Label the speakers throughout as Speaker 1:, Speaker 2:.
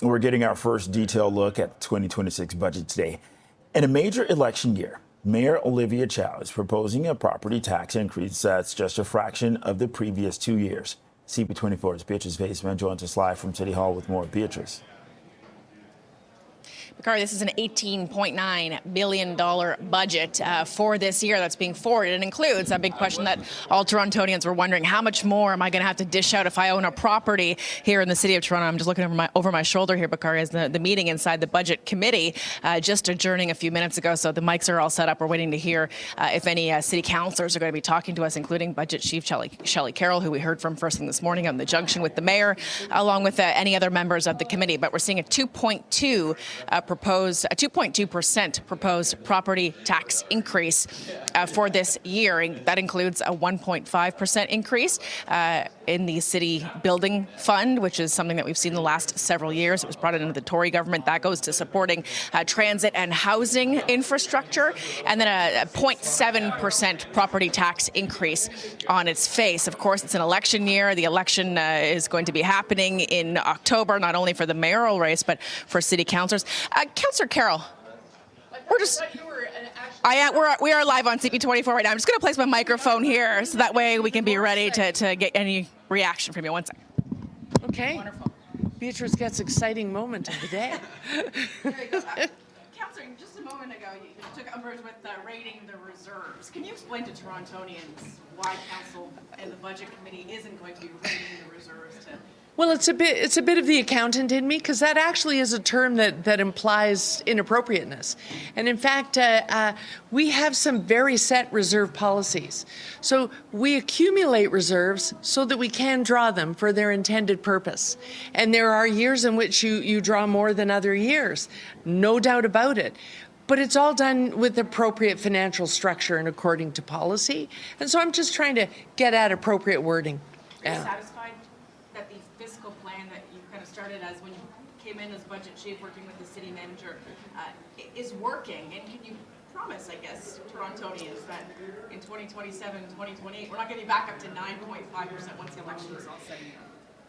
Speaker 1: We're getting our first detailed look at the 2026 budget today. In a major election year, Mayor Olivia Chow is proposing a property tax increase that's just a fraction of the previous 2 years. CP24's Beatrice Vaisman joins us live from City Hall with more. Beatrice.
Speaker 2: Bakari, this is an $18.9 billion budget for this year that's being forwarded. It includes a big question that all Torontonians were wondering: how much more am I going to have to dish out if I own a property here in the city of Toronto? I'm just looking over my shoulder here, Bakari, as the meeting inside the Budget Committee just adjourning a few minutes ago. So the mics are all set up. We're waiting to hear if any city councillors are going to be talking to us, including Budget Chief Shelley Carroll, who we heard from first thing this morning on the junction with the mayor, along with any other members of the committee. But we're seeing a 2.2% proposed property tax increase for this year. That includes a 1.5% increase in the city building fund, which is something that we've seen the last several years. It was brought into the Tory government. That goes to supporting transit and housing infrastructure, and then a 0.7% property tax increase on its face. Of course, it's an election year. The election is going to be happening in October, not only for the mayoral race, but for city councillors. Councillor Carroll, we are live on CP24 right now. I'm just going to place my microphone here so that way we can be ready to get any reaction from you. One second.
Speaker 3: Okay.
Speaker 2: Wonderful.
Speaker 3: Beatrice gets exciting moment of the day.
Speaker 2: Councillor, just a moment ago, you took umbrage with rating the reserves. Can you explain to Torontonians why Council and the Budget Committee isn't going to be rating the reserves to?
Speaker 3: Well, it's a bit of the accountant in me, because that actually is a term that implies inappropriateness. And in fact, we have some very set reserve policies. So we accumulate reserves so that we can draw them for their intended purpose. And there are years in which you draw more than other years, no doubt about it. But it's all done with appropriate financial structure and according to policy. And so I'm just trying to get at appropriate wording.
Speaker 2: Are you satisfied that the fiscal plan that you kind of started as when you came in as budget chief, working with the city manager, is working? And can you promise, I guess, Torontonians that in 2027, 2028, we're not going to be back up to 9.5% once the election is all said and done?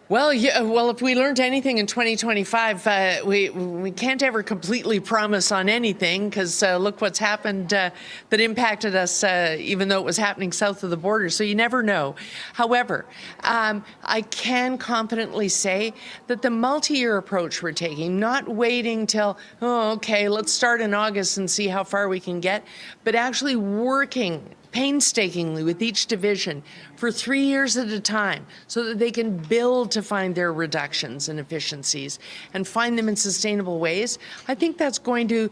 Speaker 3: Well, yeah. Well, if we learned anything in 2025, we can't ever completely promise on anything, because look what's happened that impacted us, even though it was happening south of the border. So you never know. However, I can confidently say that the multi-year approach we're taking, not waiting till, okay, let's start in August and see how far we can get, but actually working painstakingly with each division for 3 years at a time so that they can build to find their reductions and efficiencies and find them in sustainable ways. I think that's going to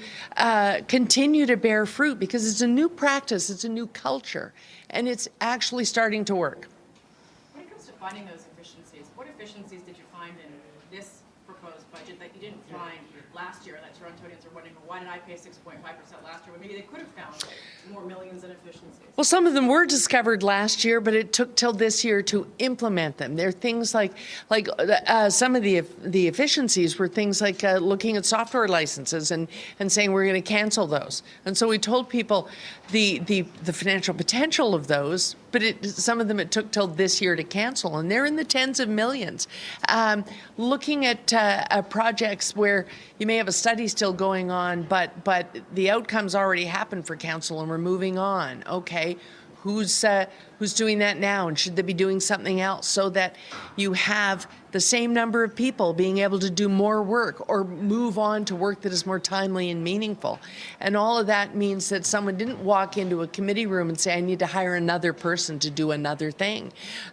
Speaker 3: continue to bear fruit, because it's a new practice, it's a new culture, and it's actually starting to work.
Speaker 2: When it comes to finding those efficiencies, what efficiencies did you find in this proposed budget that you didn't find last year, that Torontonians are wondering, well, why did I pay 6.5% last year when maybe they could have found more millions in efficiencies?
Speaker 3: Well, some of them were discovered last year, but it took till this year to implement them. There are things like some of the efficiencies were things like looking at software licenses and saying we're going to cancel those. And so we told people the financial potential of those, but some of them it took till this year to cancel, and they're in the tens of millions. Looking at projects where you may have a study still going on, but the outcome's already happened for council and we're moving on. Okay, who's doing that now, and should they be doing something else, so that you have the same number of people being able to do more work or move on to work that is more timely and meaningful. And all of that means that someone didn't walk into a committee room and say, I need to hire another person to do another thing.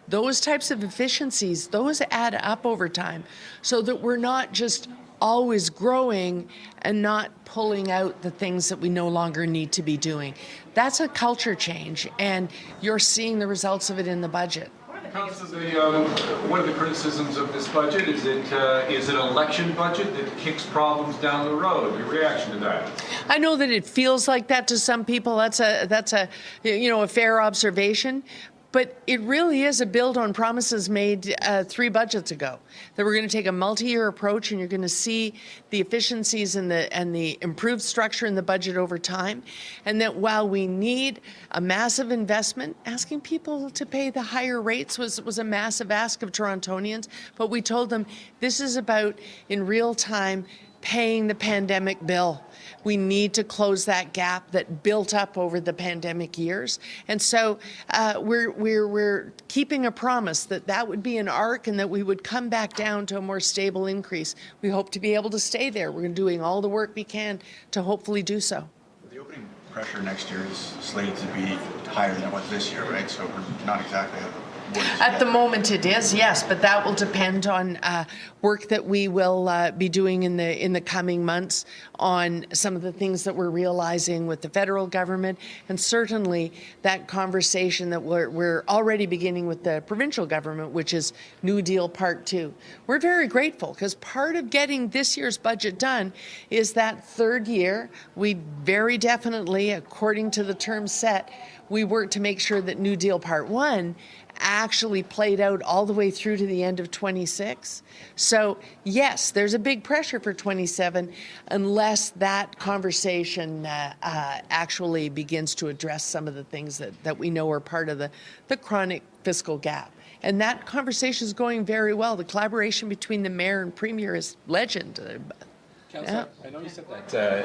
Speaker 3: Those types of efficiencies, those add up over time, so that we're not just always growing and not pulling out the things that we no longer need to be doing. That's a culture change, and you're seeing the results of it in the budget.
Speaker 4: Councillor, one of the criticisms of this budget is it is an election budget that kicks problems down the road. Your reaction to that?
Speaker 3: I know that it feels like that to some people. That's a fair observation. But it really is a build on promises made 3 budgets ago, that we're going to take a multi-year approach, and you're going to see the efficiencies and the improved structure in the budget over time. And that while we need a massive investment, asking people to pay the higher rates was a massive ask of Torontonians. But we told them this is about, in real time, paying the pandemic bill. We need to close that gap that built up over the pandemic years. And so we're keeping a promise that would be an arc and that we would come back down to a more stable increase. We hope to be able to stay there. We're doing all the work we can to hopefully do so.
Speaker 5: The opening pressure next year is slated to be higher than it was this year, right? So we're not exactly
Speaker 3: at the moment it is, yes, but that will depend on work that we will be doing in the coming months on some of the things that we're realizing with the federal government, and certainly that conversation that we're already beginning with the provincial government, which is New Deal Part 2. We're very grateful because part of getting this year's budget done is that third year. We very definitely, according to the terms set, we worked to make sure that New Deal Part 1 actually played out all the way through to the end of 26. So yes, there's a big pressure for 27 unless that conversation actually begins to address some of the things that we know are part of the chronic fiscal gap. And that conversation is going very well. The collaboration between the mayor and premier is legend.
Speaker 6: Councillor, I know you said that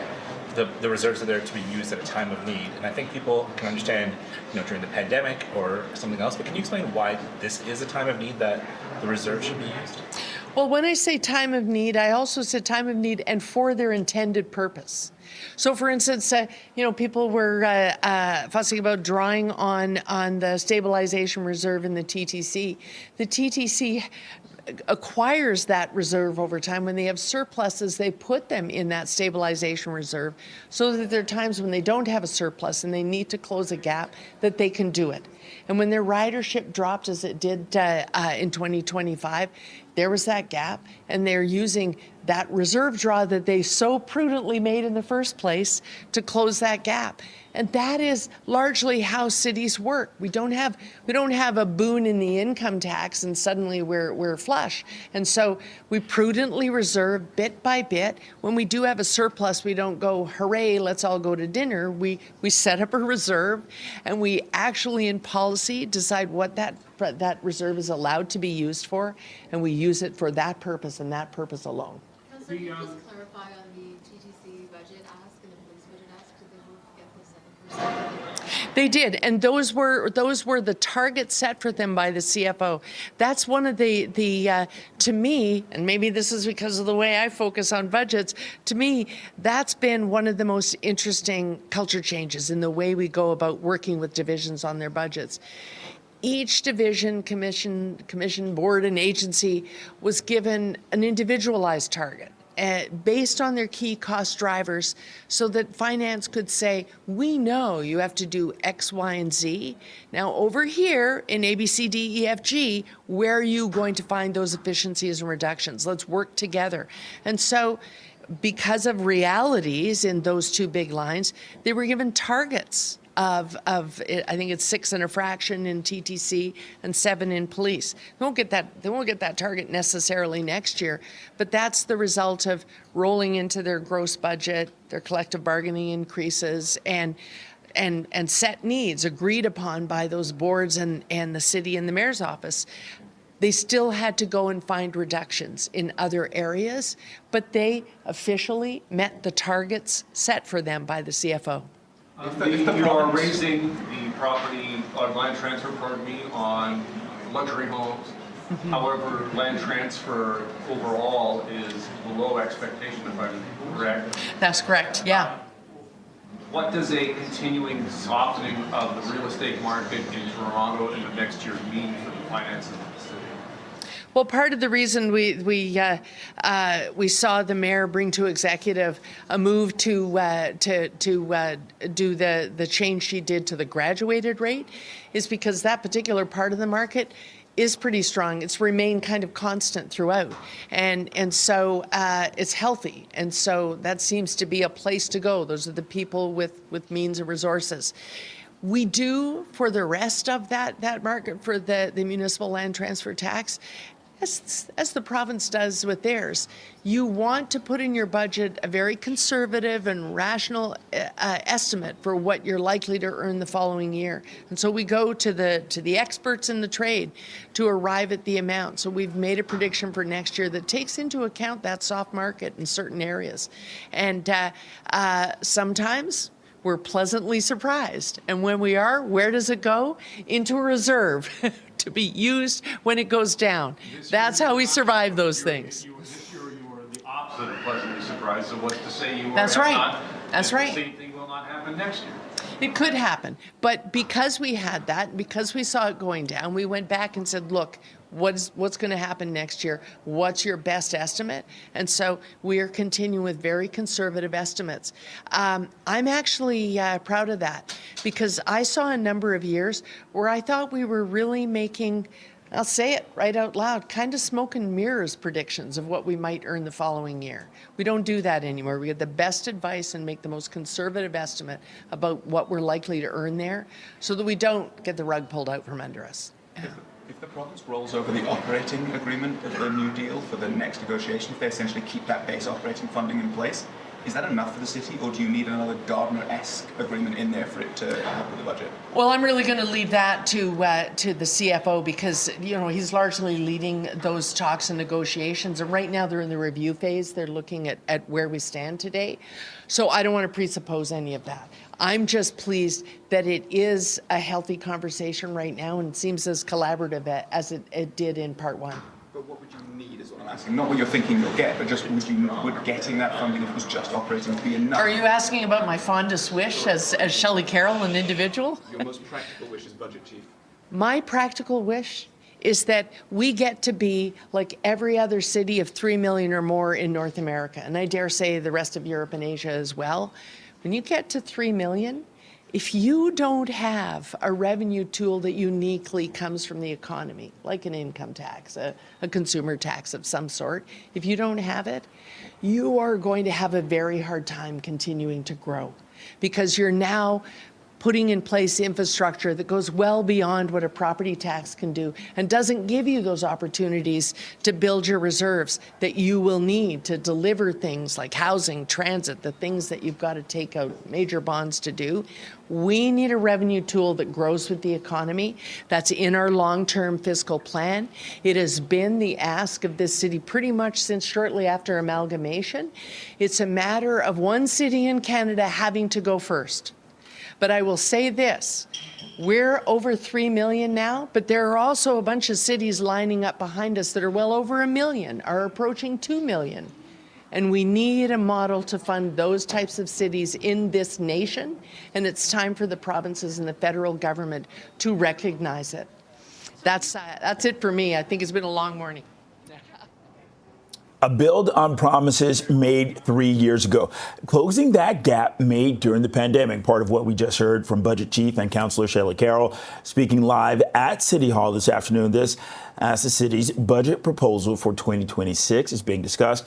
Speaker 6: the reserves are there to be used at a time of need, and I think people can understand, during the pandemic or something else, but can you explain why this is a time of need that the reserves should be used?
Speaker 3: Well, when I say time of need, I also said time of need and for their intended purpose. So, for instance, people were fussing about drawing on the stabilization reserve in the TTC. The TTC acquires that reserve over time. When they have surpluses, they put them in that stabilization reserve so that there are times when they don't have a surplus and they need to close a gap that they can do it. And when their ridership dropped, as it did in 2025, there was that gap, and they're using that reserve draw that they so prudently made in the first place to close that gap. And that is largely how cities work. We don't have a boon in the income tax and suddenly we're flush. And so we prudently reserve bit by bit. When we do have a surplus, we don't go, hooray, let's all go to dinner. We set up a reserve, and we actually in policy decide what that reserve is allowed to be used for, and we use it for that purpose and that purpose alone.
Speaker 7: Can you just clarify on the TTC budget ask and the police budget ask? Did they both get the 7%?
Speaker 3: They did, and those were the targets set for them by the CFO. That's one of the to me, and maybe this is because of the way I focus on budgets, to me, that's been one of the most interesting culture changes in the way we go about working with divisions on their budgets. Each division, commission, board, and agency was given an individualized target based on their key cost drivers, so that finance could say, we know you have to do X, Y, and Z. Now over here in A, B, C, D, E, F, G, where are you going to find those efficiencies and reductions? Let's work together. And so because of realities in those two big lines, they were given targets of I think it's 6 and a fraction in TTC and 7 in police. They won't get that target necessarily next year, but that's the result of rolling into their gross budget, their collective bargaining increases, and set needs agreed upon by those boards and the city and the mayor's office. They still had to go and find reductions in other areas, but they officially met the targets set for them by the CFO.
Speaker 4: You are raising the property land transfer, on luxury homes. However, land transfer overall is below expectation, if I'm correct.
Speaker 3: That's correct, yeah.
Speaker 4: What does a continuing softening of the real estate market in Toronto in the next year mean for the finances of the city?
Speaker 3: Well, part of the reason we saw the mayor bring to executive a move to do the change she did to the graduated rate is because that particular part of the market is pretty strong. It's remained kind of constant throughout, and so it's healthy, and so that seems to be a place to go. Those are the people with means and resources. We do for the rest of that market for the municipal land transfer tax, as the province does with theirs. You want to put in your budget a very conservative and rational estimate for what you're likely to earn the following year. And so we go to the experts in the trade to arrive at the amount. So we've made a prediction for next year that takes into account that soft market in certain areas. And sometimes we're pleasantly surprised. And when we are, where does it go? Into a reserve to be used when it goes down. That's how we survive those things.
Speaker 4: This year you were the opposite of pleasantly surprised. So what's to say you
Speaker 3: That's
Speaker 4: are
Speaker 3: right.
Speaker 4: not?
Speaker 3: That's
Speaker 4: and
Speaker 3: right.
Speaker 4: The same thing will not happen next year.
Speaker 3: It could happen. But because we had that, because we saw it going down, we went back and said, look, what's going to happen next year? What's your best estimate? And so we are continuing with very conservative estimates. I'm actually proud of that, because I saw a number of years where I thought we were really making, I'll say it right out loud, kind of smoke and mirrors predictions of what we might earn the following year. We don't do that anymore. We get the best advice and make the most conservative estimate about what we're likely to earn there, so that we don't get the rug pulled out from under us.
Speaker 5: If the province rolls over the operating agreement of the new deal for the next negotiation, if they essentially keep that base operating funding in place, is that enough for the city, or do you need another Gardner-esque agreement in there for it to help with the budget?
Speaker 3: Well, I'm really going to leave that to the CFO, because he's largely leading those talks and negotiations. And right now they're in the review phase. They're looking at where we stand today. So I don't want to presuppose any of that. I'm just pleased that it is a healthy conversation right now, and it seems as collaborative as it did in part one.
Speaker 5: But what would you need is what I'm asking. Not what you're thinking you'll get, but just would getting that funding, if it was just operating, be enough?
Speaker 3: Are you asking about my fondest wish as Shelley Carroll, an individual?
Speaker 5: Your most practical wish as Budget Chief?
Speaker 3: My practical wish is that we get to be like every other city of 3 million or more in North America, and I dare say the rest of Europe and Asia as well. When you get to 3 million, if you don't have a revenue tool that uniquely comes from the economy, like an income tax, a consumer tax of some sort, if you don't have it, you are going to have a very hard time continuing to grow, because you're now putting in place infrastructure that goes well beyond what a property tax can do and doesn't give you those opportunities to build your reserves that you will need to deliver things like housing, transit, the things that you've got to take out major bonds to do. We need a revenue tool that grows with the economy. That's in our long-term fiscal plan. It has been the ask of this city pretty much since shortly after amalgamation. It's a matter of one city in Canada having to go first. But I will say this, we're over 3 million now, but there are also a bunch of cities lining up behind us that are well over 1 million, are approaching 2 million. And we need a model to fund those types of cities in this nation, and it's time for the provinces and the federal government to recognize it. That's it for me. I think it's been a long morning.
Speaker 1: A build on promises made 3 years ago, closing that gap made during the pandemic. Part of what we just heard from Budget Chief and Councillor Shelley Carroll speaking live at City Hall this afternoon. This as the city's budget proposal for 2026 is being discussed.